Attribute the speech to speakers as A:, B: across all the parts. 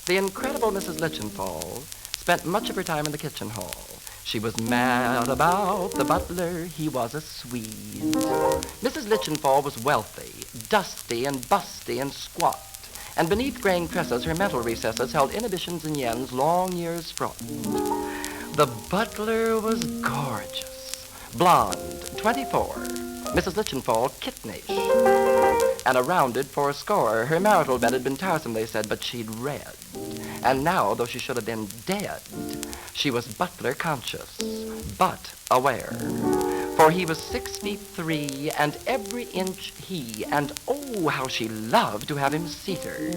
A: The incredible Mrs. Litchenfall spent much of her time in the kitchen hall. She was mad about the butler, he was a Swede. Mrs. Litchenfall was wealthy, dusty and busty and squat, and beneath graying tresses her mental recesses held inhibitions and yens long years fraught. The butler was gorgeous, blonde, 24, Mrs. Litchenfall kittenish, and a rounded fourscore. Her marital bed had been tiresome, they said, but she'd read. And now, though she should have been dead, she was butler conscious, but aware. For he was 6'3", and every inch he, and oh, how she loved to have him seat her.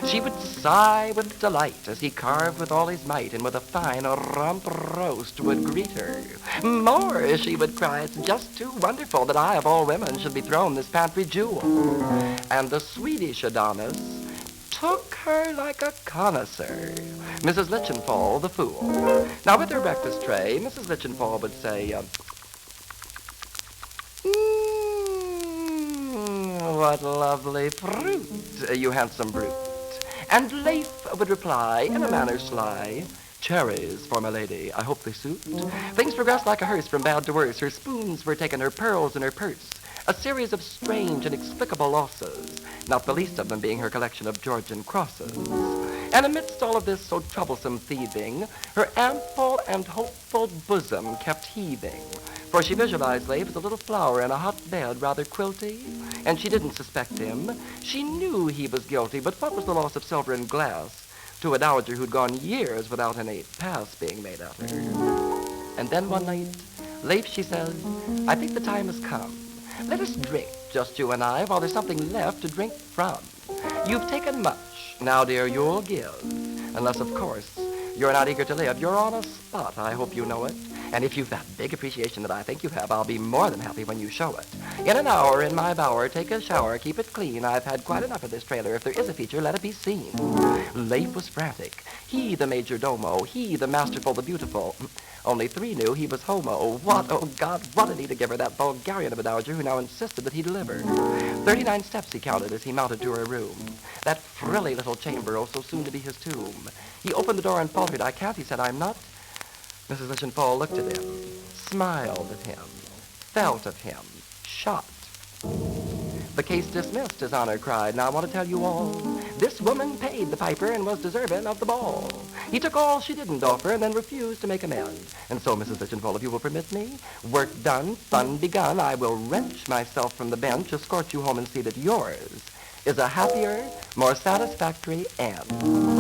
A: She would sigh with delight as he carved with all his might, and with a fine rump roast would greet her. More, she would cry, it's just too wonderful that I, of all women, should be thrown this pantry jewel. And the Swedish Adonis took her like a connoisseur. Mrs. Litchenfall, the fool. Now, with her breakfast tray, Mrs. Litchenfall would say, what lovely fruit, you handsome brute. And Leif would reply, in a manner sly, cherries for my lady, I hope they suit. Things progressed like a hearse from bad to worse. Her spoons were taken, her pearls in her purse. A series of strange, inexplicable losses, not the least of them being her collection of Georgian crosses. And amidst all of this so troublesome thieving, her ample and hopeful bosom kept heaving, for she visualized Leif as a little flower in a hot bed, rather quilty, and she didn't suspect him. She knew he was guilty, but what was the loss of silver and glass to a dowager who'd gone years without any pass being made at her? And then one night, Leif, she said, I think the time has come. Let us drink, just you and I, while there's something left to drink from. You've taken much. Now, dear, you'll give. Unless, of course, you're not eager to live. You're on a spot. I hope you know it. And if you've that big appreciation that I think you have, I'll be more than happy when you show it. In an hour, in my bower, take a shower, keep it clean. I've had quite enough of this trailer. If there is a feature, let it be seen. Leif was frantic. He, the major domo. He, the masterful, the beautiful. Only 3 knew he was homo. What, oh God, what a need to give her, that Bulgarian of a dowager who now insisted that he deliver. 39 steps he counted as he mounted to her room. That frilly little chamber, oh, so soon to be his tomb. He opened the door and faltered. I can't, he said, I'm not. Mrs. Litchenfall looked at him, smiled at him, felt of him, shot. The case dismissed, His Honor cried. Now I want to tell you all. This woman paid the piper and was deserving of the ball. He took all she didn't offer and then refused to make amends. And so, Mrs. Litchenfall, if you will permit me, work done, fun begun, I will wrench myself from the bench, escort you home and see that yours is a happier, more satisfactory end.